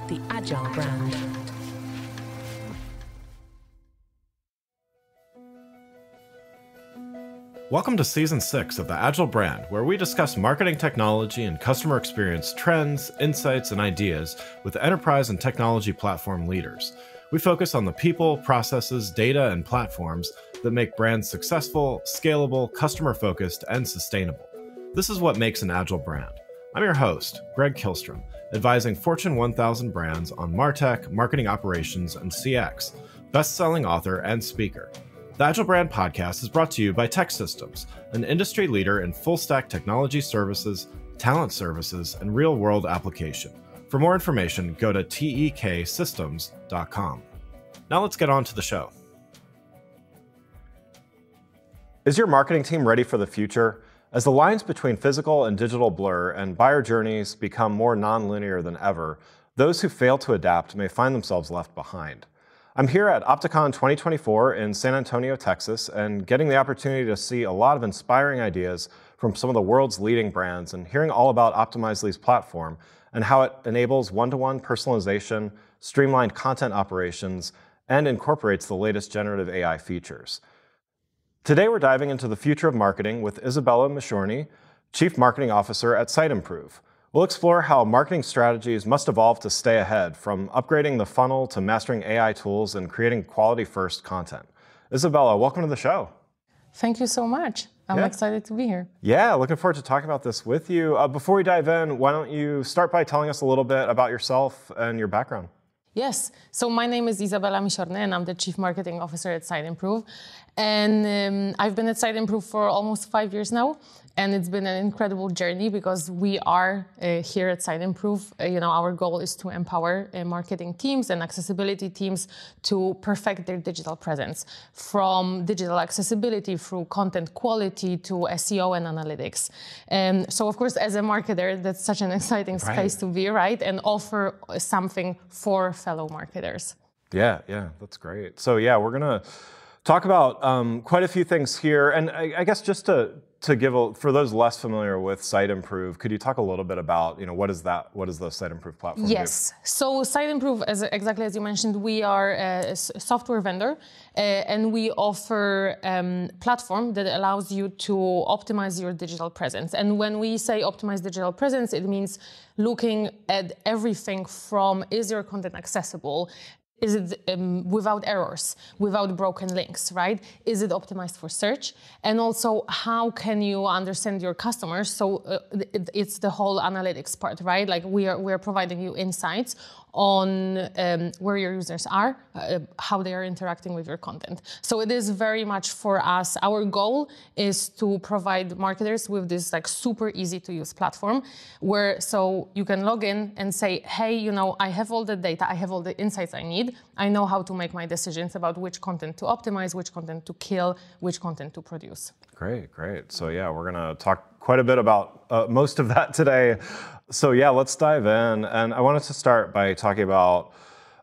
the Agile brand. Welcome to Season 6 of the Agile brand, where we discuss marketing technology and customer experience trends, insights, and ideas with enterprise and technology platform leaders. We focus on the people, processes, data, and platforms that make brands successful, scalable, customer-focused, and sustainable. This is what makes an Agile brand. I'm your host, Greg Kihlstrom, advising Fortune 1000 brands on MarTech, marketing operations, and CX, best-selling author and speaker. The Agile Brand Podcast is brought to you by TechSystems, an industry leader in full-stack technology services, talent services, and real-world application. For more information, go to teksystems.com. Now let's get on to the show. Is your marketing team ready for the future? As the lines between physical and digital blur and buyer journeys become more non-linear than ever, those who fail to adapt may find themselves left behind. I'm here at Opticon 2024 in San Antonio, Texas, and getting the opportunity to see a lot of inspiring ideas from some of the world's leading brands and hearing all about Optimizely's platform and how it enables one-to-one personalization, streamlined content operations, and incorporates the latest generative AI features. Today, we're diving into the future of marketing with Izabela Misiorny, Chief Marketing Officer at Siteimprove. We'll explore how marketing strategies must evolve to stay ahead, from upgrading the funnel to mastering AI tools and creating quality-first content. Izabela, welcome to the show. Thank you so much. I'm excited to be here. Yeah, looking forward to talking about this with you. Before we dive in, why don't you start by telling us a little bit about yourself and your background? Yes, so my name is Izabela Misiorny and I'm the Chief Marketing Officer at Siteimprove. And I've been at Siteimprove for almost 5 years now. And it's been an incredible journey because we are here at Siteimprove. Our goal is to empower marketing teams and accessibility teams to perfect their digital presence, from digital accessibility through content quality to SEO and analytics. So of course, as a marketer, that's such an exciting space to be, right? And offer something for fellow marketers. Yeah, that's great. So yeah, we're gonna talk about quite a few things here. And I guess just to give, for those less familiar with Siteimprove, could you talk a little bit about, what is the Siteimprove platform? Yes, so Siteimprove, exactly as you mentioned, we are a software vendor and we offer a platform that allows you to optimize your digital presence. And when we say optimize digital presence, it means looking at everything from, is your content accessible? Is it without errors, without broken links, right? Is it optimized for search? And also, how can you understand your customers? So it's the whole analytics part, right? Like we are providing you insights on where your users are, how they are interacting with your content. So it is very much for us. Our goal is to provide marketers with this super easy to use platform where so you can log in and say, hey, I have all the data, I have all the insights I need. I know how to make my decisions about which content to optimize, which content to kill, which content to produce. Great. So yeah, we're gonna talk quite a bit about most of that today. So yeah, let's dive in. And I wanted to start by talking about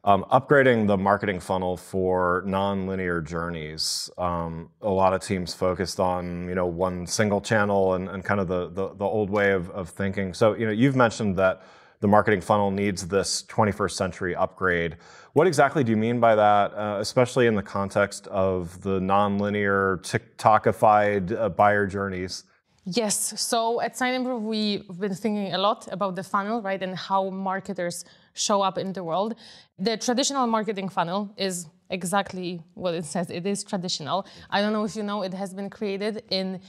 upgrading the marketing funnel for non-linear journeys. A lot of teams focused on one single channel and kind of the old way of thinking. So you've mentioned that the marketing funnel needs this 21st century upgrade. What exactly do you mean by that, especially in the context of the non-linear, TikTokified buyer journeys? Yes, so at Siteimprove, we've been thinking a lot about the funnel, right, and how marketers show up in the world. The traditional marketing funnel is exactly what it says. It is traditional. I don't know if you know, it has been created in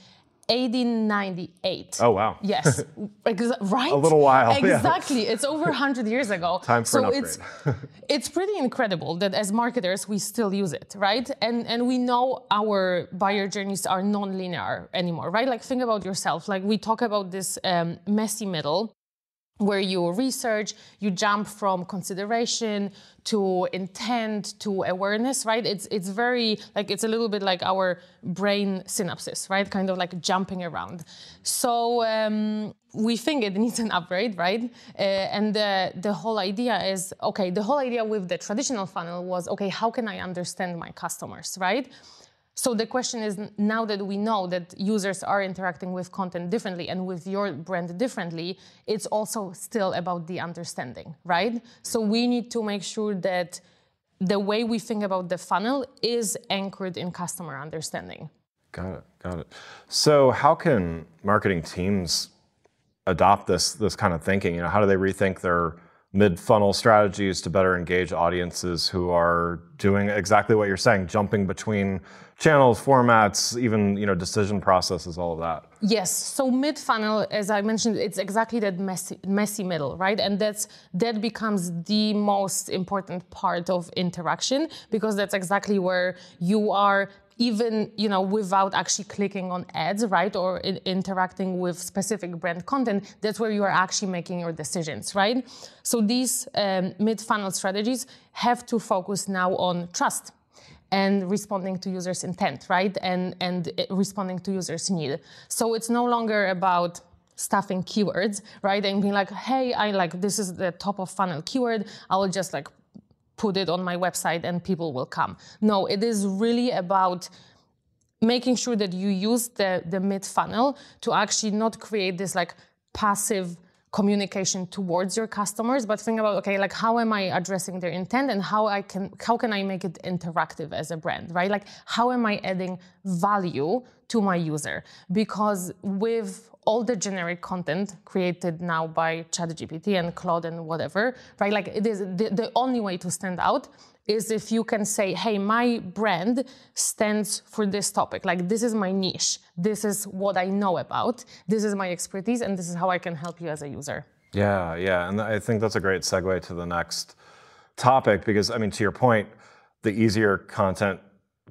1898. Oh, wow. Yes, right? A little while. Exactly. Yeah. It's over 100 years ago. Time for an upgrade. It's pretty incredible that as marketers, we still use it, right? And we know our buyer journeys are non-linear anymore, right? Like think about yourself. Like we talk about this messy middle where you research, you jump from consideration to intent to awareness, right? It's very, it's a little bit like our brain synapses, right? Kind of like jumping around. So we think it needs an upgrade, right? And the whole idea is, the whole idea with the traditional funnel was, how can I understand my customers, right? So the question is, now that we know that users are interacting with content differently and with your brand differently, it's also still about the understanding, right? So we need to make sure that the way we think about the funnel is anchored in customer understanding. Got it, got it. So how can marketing teams adopt this kind of thinking? How do they rethink their mid-funnel strategies to better engage audiences who are doing exactly what you're saying, jumping between channels, formats, even decision processes, all of that? Yes. So mid-funnel, as I mentioned, it's exactly that messy middle, right? And that becomes the most important part of interaction, because that's exactly where you are, even without actually clicking on ads, right, or interacting with specific brand content. That's where you are actually making your decisions, right? So these mid-funnel strategies have to focus now on trust and responding to users' intent, right, and responding to users' need. So it's no longer about stuffing keywords, right, and being like, hey, this is the top of funnel keyword, I will just put it on my website and people will come. No, it is really about making sure that you use the mid-funnel to actually not create this passive communication towards your customers, but think about, okay, how am I addressing their intent, and how can I make it interactive as a brand, right? How am I adding value to my user? Because with all the generic content created now by ChatGPT and Claude and whatever, right? It is the only way to stand out is if you can say, hey, my brand stands for this topic. This is my niche. This is what I know about. This is my expertise, and this is how I can help you as a user. Yeah, yeah. And I think that's a great segue to the next topic, because, to your point, the easier content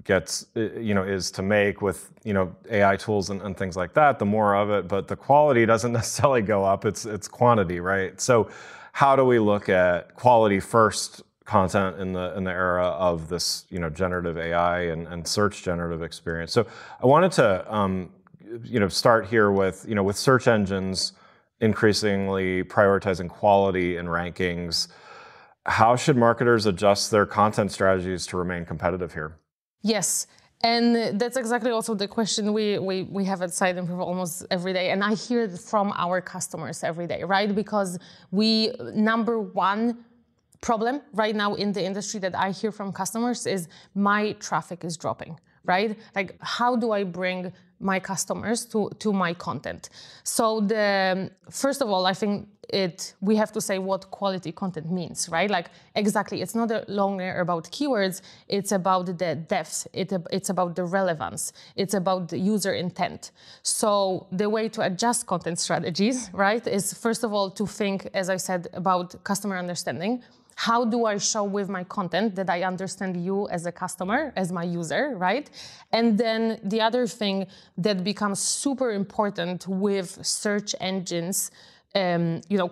gets, is to make with, AI tools and things like that, the more of it, but the quality doesn't necessarily go up. It's quantity, right? So how do we look at quality first content in the era of this, generative AI and search generative experience? So I wanted to, start here with, with search engines increasingly prioritizing quality in rankings, how should marketers adjust their content strategies to remain competitive here? Yes. And that's exactly also the question we have at Siteimprove almost every day. And I hear it from our customers every day, right? Because number one problem right now in the industry that I hear from customers is my traffic is dropping, right? How do I bring my customers to my content? So first of all, I think we have to say what quality content means, right? Exactly, it's not longer about keywords, it's about the depth, it's about the relevance, it's about the user intent. So the way to adjust content strategies, right, is first of all to think, as I said, about customer understanding. How do I show with my content that I understand you as a customer, as my user, right? And then the other thing that becomes super important with search engines,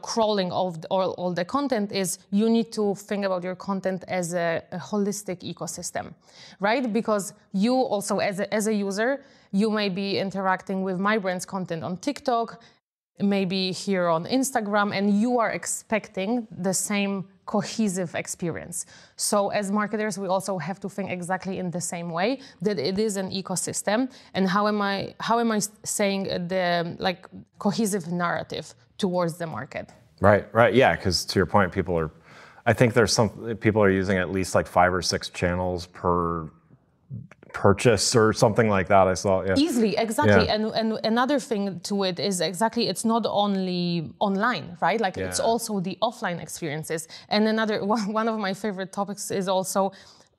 crawling of all the content, is you need to think about your content as a holistic ecosystem, right? Because you also, as a user, you may be interacting with my brand's content on TikTok, maybe here on Instagram, and you are expecting the same cohesive experience. So as marketers, we also have to think exactly in the same way, that it is an ecosystem, and how am I saying the cohesive narrative towards the market? Right, yeah, because to your point, I think there's some people are using at least 5 or 6 channels per purchase or something like that, I saw. Yeah. Easily, exactly. Yeah. And another thing to it is exactly, it's not only online, right? It's also the offline experiences. And another one of my favorite topics is also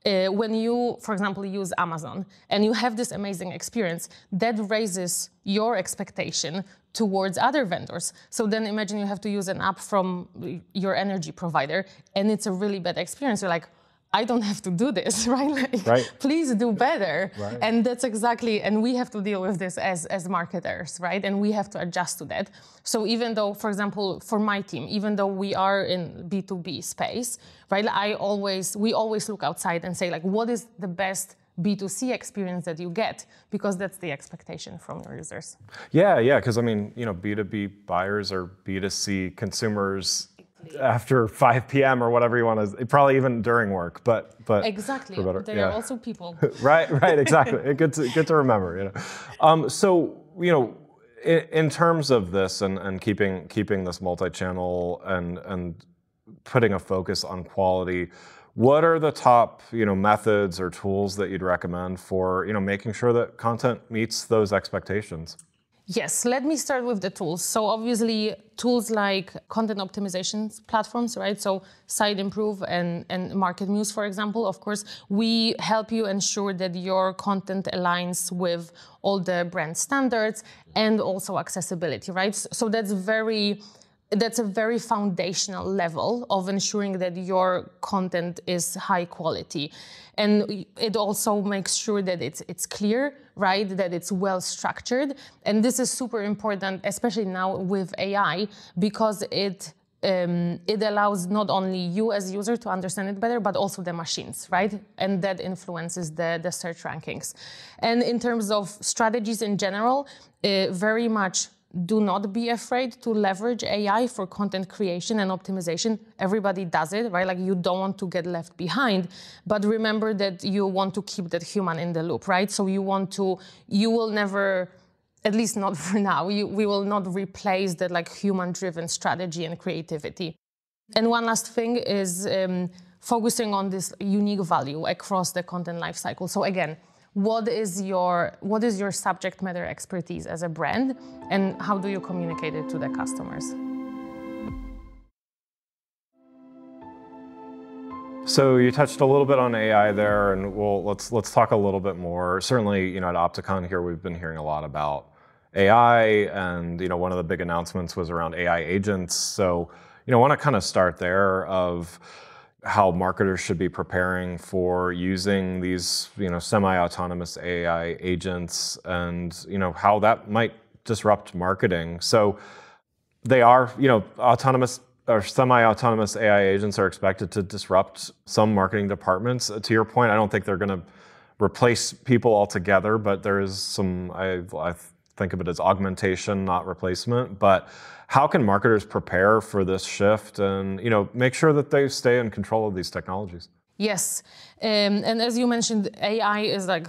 when you, for example, use Amazon and you have this amazing experience, that raises your expectation towards other vendors. So then imagine you have to use an app from your energy provider and it's a really bad experience. You're like, I don't have to do this, right? Right. Please do better. Right. And that's exactly, and we have to deal with this as marketers, right? And we have to adjust to that. So even though, for example, for my team, even though we are in B2B space, right? We always look outside and say, what is the best B2C experience that you get? Because that's the expectation from your users. Yeah, because B2B buyers are B2C consumers after 5 p.m. or whatever you want to, probably even during work, but exactly, they are also people. right, exactly. Good to remember, you know. So, you know, in terms of this and keeping this multi-channel and putting a focus on quality, what are the top, you know, methods or tools that you'd recommend for, you know, making sure that content meets those expectations? Yes, let me start with the tools. So obviously tools like content optimization platforms, right? So Siteimprove and MarketMuse, for example, of course, we help you ensure that your content aligns with all the brand standards and also accessibility, right? So that's a very foundational level of ensuring that your content is high quality. And it also makes sure that it's clear, right? That it's well structured. And this is super important, especially now with AI, because it allows not only you as user to understand it better, but also the machines, right? And that influences the search rankings. And in terms of strategies in general, very much do not be afraid to leverage AI for content creation and optimization. Everybody does it, right? Like you don't want to get left behind, but remember that you want to keep that human in the loop, right? So you will never, at least not for now, we will not replace that like human-driven strategy and creativity. And one last thing is focusing on this unique value across the content lifecycle. So again, what is your subject matter expertise as a brand, and how do you communicate it to the customers? So you touched a little bit on AI there, and let's talk a little bit more. Certainly, you know, at Opticon here, we've been hearing a lot about AI, and you know, one of the big announcements was around AI agents. So, you know, I want to kind of start there of how marketers should be preparing for using these, you know, semi-autonomous AI agents, and you know how that might disrupt marketing. So they are, you know, autonomous or semi-autonomous AI agents are expected to disrupt some marketing departments. To your point, I don't think they're going to replace people altogether, but there is some, I think of it as augmentation, not replacement. But how can marketers prepare for this shift and, you know, make sure that they stay in control of these technologies? Yes, and as you mentioned, AI is like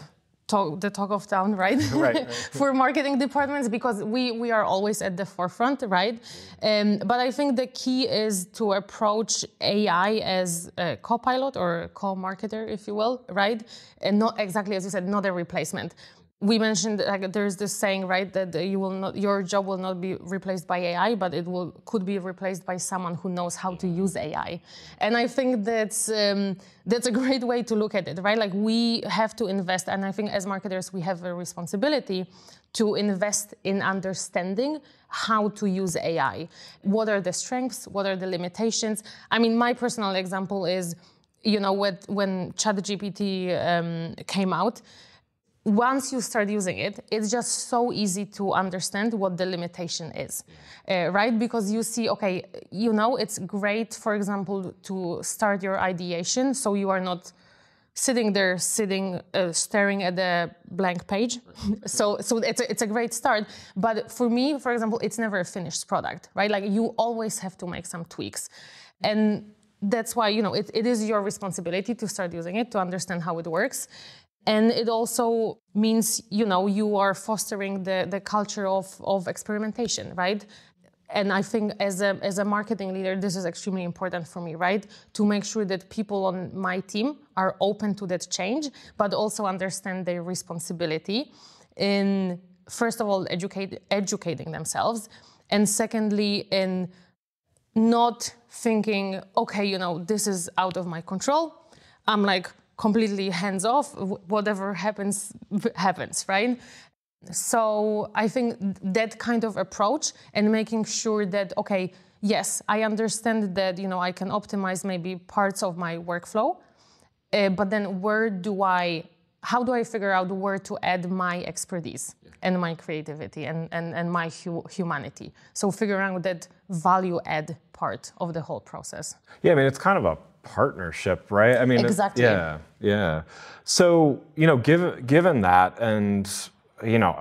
the talk of town, right? Right. For marketing departments, because we are always at the forefront, right? But I think the key is to approach AI as a co-pilot or co-marketer, if you will, right? And not exactly as you said, not a replacement. We mentioned like there's this saying, right, that your job will not be replaced by AI, but could be replaced by someone who knows how to use AI. And I think that's a great way to look at it, right? Like we have to invest, and I think as marketers we have a responsibility to invest in understanding how to use AI. What are the strengths? What are the limitations? I mean, my personal example is, you know, when ChatGPT came out. Once you start using it, it's just so easy to understand what the limitation is, right? Because you see, okay, you know, it's great, for example, to start your ideation, so you are not sitting there, staring at a blank page. So it's a great start. But for me, for example, it's never a finished product, right? Like you always have to make some tweaks, and that's why, you know, it is your responsibility to start using it, to understand how it works. And it also means, you know, you are fostering the culture of experimentation, right? And I think as a marketing leader, this is extremely important for me, right? To make sure that people on my team are open to that change, but also understand their responsibility in, first of all, educating themselves. And secondly, in not thinking, okay, you know, this is out of my control. I'm like, completely hands off, whatever happens, right? So I think that kind of approach and making sure that, okay, yes, I understand that, you know, I can optimize maybe parts of my workflow, but then how do I figure out where to add my expertise and my creativity and my humanity? So figuring out that value add part of the whole process. Yeah, I mean, it's kind of a partnership, right? I mean, exactly. Yeah. So, you know, given that, and you know,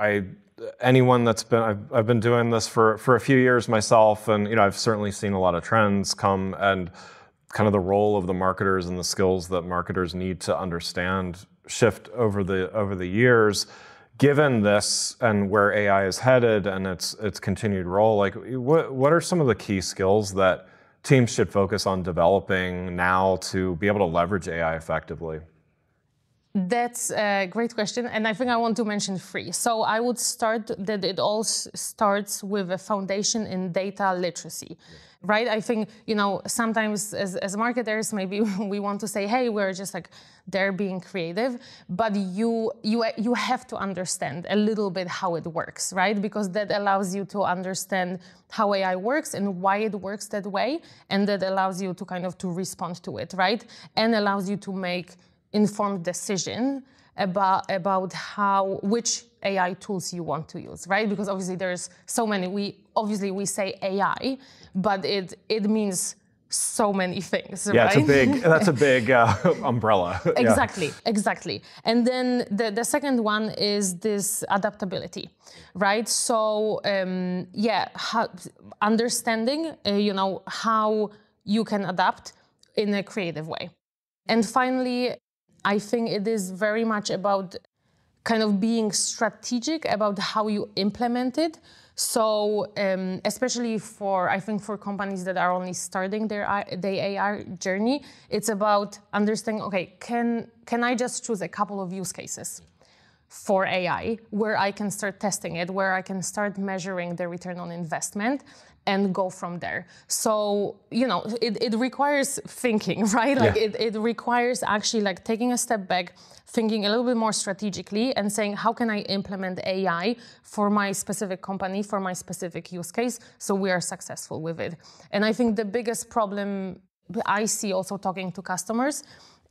anyone that's been, I've been doing this for a few years myself, and I've certainly seen a lot of trends come, and kind of the role of the marketers and the skills that marketers need to understand shift over the years. Given this and where AI is headed and its continued role, like what are some of the key skills that teams should focus on developing now to be able to leverage AI effectively? That's a great question, and I think I want to mention three. So I would start that it all starts with a foundation in data literacy, right? I think, sometimes as marketers, maybe we want to say, hey, we're just like, they're being creative, but you have to understand a little bit how it works, right? Because that allows you to understand how AI works and why it works that way, and that allows you to kind of to respond to it, right? And allows you to make informed decision about which AI tools you want to use, right? Because obviously there's so many. We say AI, but it means so many things, yeah, right? That's a big umbrella. Exactly. And then the second one is this adaptability, right? So understanding, how you can adapt in a creative way. And finally, I think it is very much about kind of being strategic about how you implement it. So especially for companies that are only starting their AI journey, it's about understanding, okay, can I just choose a couple of use cases for AI where I can start testing it, where I can start measuring the return on investment and go from there. So, it requires thinking, right? Like it requires actually like taking a step back, thinking a little bit more strategically and saying, how can I implement AI for my specific company, for my specific use case, so we are successful with it. And I think the biggest problem I see also talking to customers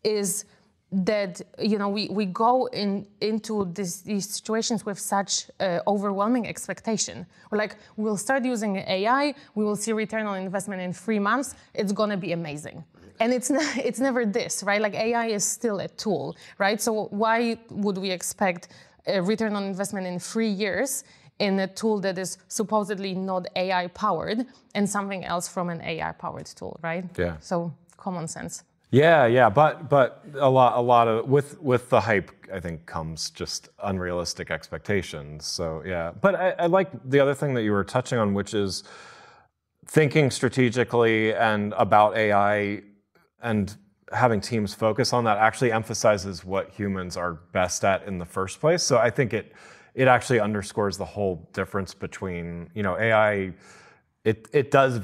is that we go into these situations with such overwhelming expectation. We're like, we'll start using AI, we will see return on investment in 3 months, it's gonna be amazing. And it's never this, right? Like AI is still a tool, right? So why would we expect a return on investment in 3 years in a tool that is supposedly not AI powered and something else from an AI powered tool, right? Yeah. So common sense. Yeah, but a lot of with the hype, I think, comes just unrealistic expectations. So yeah, but I like the other thing that you were touching on, which is thinking strategically and about AI and having teams focus on that actually emphasizes what humans are best at in the first place. So I think it actually underscores the whole difference between AI. It does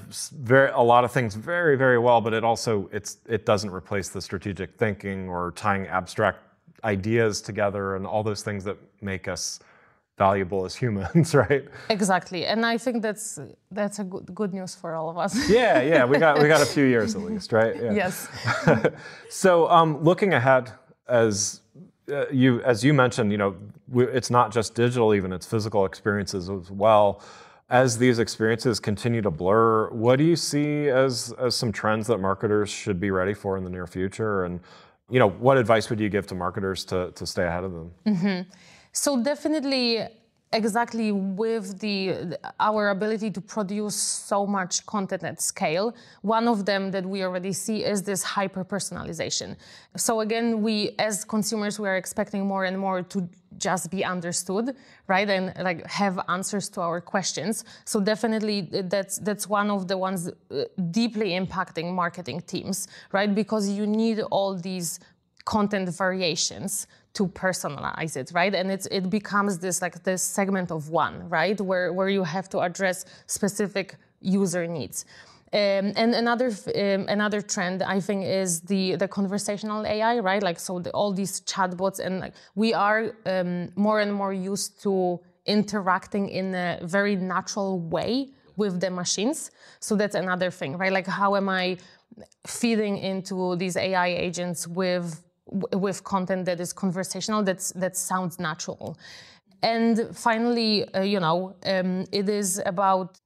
a lot of things very, very well, but it doesn't replace the strategic thinking or tying abstract ideas together and all those things that make us valuable as humans, right? Exactly, and I think that's a good news for all of us. Yeah, we got a few years at least, right? Yeah. Yes. So looking ahead, as you mentioned, it's not just digital, even it's physical experiences as well. As these experiences continue to blur, what do you see as some trends that marketers should be ready for in the near future? And what advice would you give to marketers to stay ahead of them? Mm-hmm. So definitely, exactly with our ability to produce so much content at scale, one of them that we already see is this hyper-personalization. So again, we as consumers, we are expecting more and more to just be understood, right? And like have answers to our questions. So definitely that's one of the ones deeply impacting marketing teams, right? Because you need all these content variations to personalize it, right? And it becomes this segment of one, right? Where you have to address specific user needs. And another trend I think is the conversational AI, right? Like all these chatbots, and we are more and more used to interacting in a very natural way with the machines. So that's another thing, right? Like how am I feeding into these AI agents with content that is conversational, that sounds natural. And finally, it is about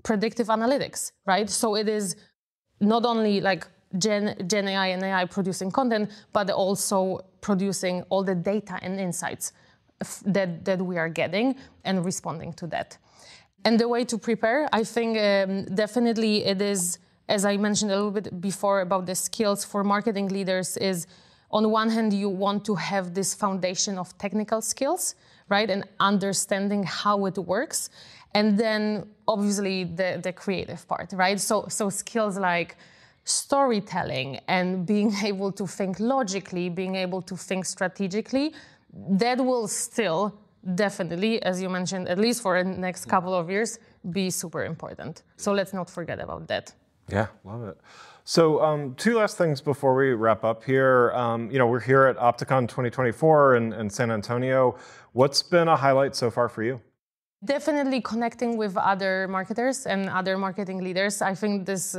predictive analytics, right? So it is not only like Gen AI and AI producing content, but also producing all the data and insights that we are getting and responding to that. And the way to prepare, I think definitely it is, as I mentioned a little bit before about the skills for marketing leaders, is on one hand, you want to have this foundation of technical skills, right? And understanding how it works. And then obviously the creative part, right? So skills like storytelling and being able to think logically, being able to think strategically, that will still definitely, as you mentioned, at least for the next couple of years, be super important. So let's not forget about that. Yeah, love it. So two last things before we wrap up here. We're here at Opticon 2024 in San Antonio. What's been a highlight so far for you? Definitely connecting with other marketers and other marketing leaders. I think this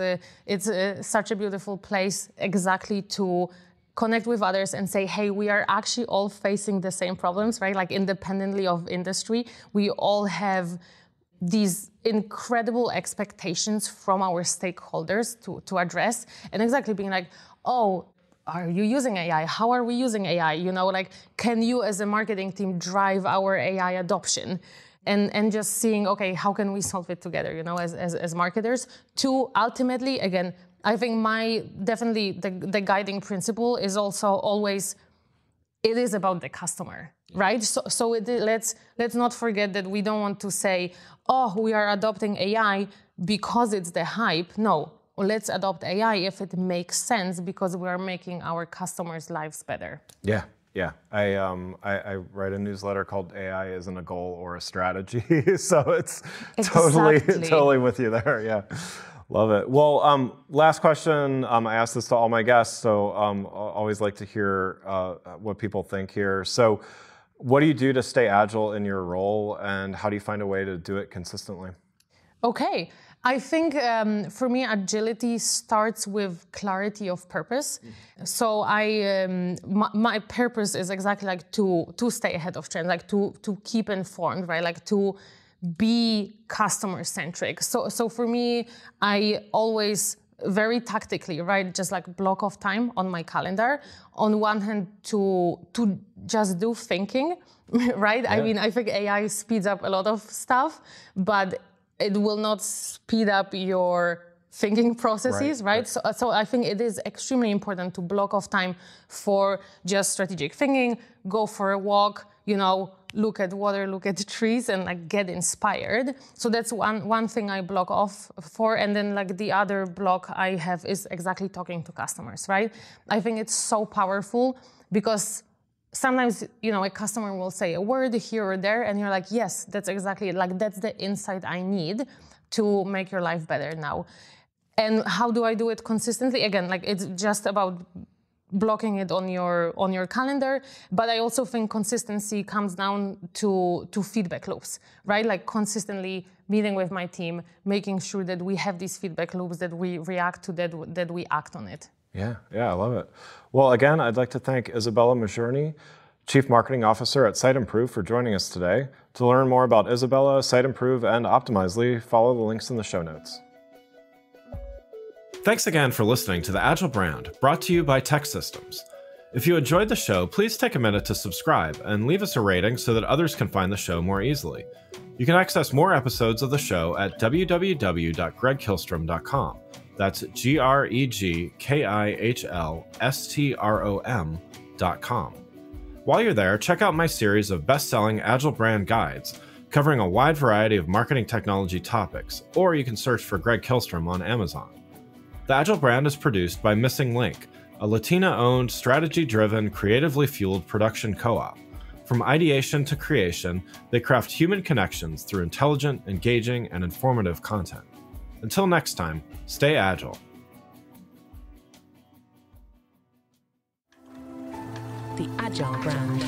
it's such a beautiful place exactly to connect with others and say, hey, we are actually all facing the same problems, right? Like independently of industry, we all have these incredible expectations from our stakeholders to address, and exactly being like, oh, are you using AI? How are we using AI? Like, can you as a marketing team drive our AI adoption? And just seeing, okay, how can we solve it together, as marketers? To ultimately, again, I think definitely the guiding principle is also always, it is about the customer, right? So let's not forget that we don't want to say, oh, we are adopting AI because it's the hype. No, let's adopt AI if it makes sense because we are making our customers' lives better. Yeah. Yeah, I write a newsletter called AI Isn't a Goal or a Strategy, so it's totally with you there. Yeah, love it. Well, last question. I ask this to all my guests, so always like to hear what people think here. So, what do you do to stay agile in your role, and how do you find a way to do it consistently? Okay. I think for me, agility starts with clarity of purpose. So my purpose is exactly like to stay ahead of trends, like to keep informed, right? Like to be customer centric. So for me, I always very tactically, right, just like block off time on my calendar. On one hand, to just do thinking, right? Yeah. I mean, I think AI speeds up a lot of stuff, but it will not speed up your thinking processes, right? So I think it is extremely important to block off time for just strategic thinking, go for a walk, look at water, look at the trees, and like get inspired. So that's one thing I block off for. And then like the other block I have is exactly talking to customers, right? I think it's so powerful because sometimes, a customer will say a word here or there, and you're like, yes, that's exactly it. Like, that's the insight I need to make your life better now. And how do I do it consistently? Again, like, it's just about blocking it on your calendar. But I also think consistency comes down to feedback loops, right? Like consistently meeting with my team, making sure that we have these feedback loops, that we react to that we act on it. Yeah, I love it. Well, again, I'd like to thank Izabela Misiorny, Chief Marketing Officer at Siteimprove, for joining us today. To learn more about Izabela, Siteimprove, and Optimizely, follow the links in the show notes. Thanks again for listening to the Agile Brand, brought to you by Tech Systems. If you enjoyed the show, please take a minute to subscribe and leave us a rating so that others can find the show more easily. You can access more episodes of the show at www.gregkihlstrom.com. That's GregKihlstrom.com. While you're there, check out my series of best-selling Agile brand guides covering a wide variety of marketing technology topics, or you can search for Greg Kihlstrom on Amazon. The Agile brand is produced by Missing Link, a Latina-owned, strategy-driven, creatively fueled production co-op. From ideation to creation, they craft human connections through intelligent, engaging, and informative content. Until next time, stay agile. The Agile Brand.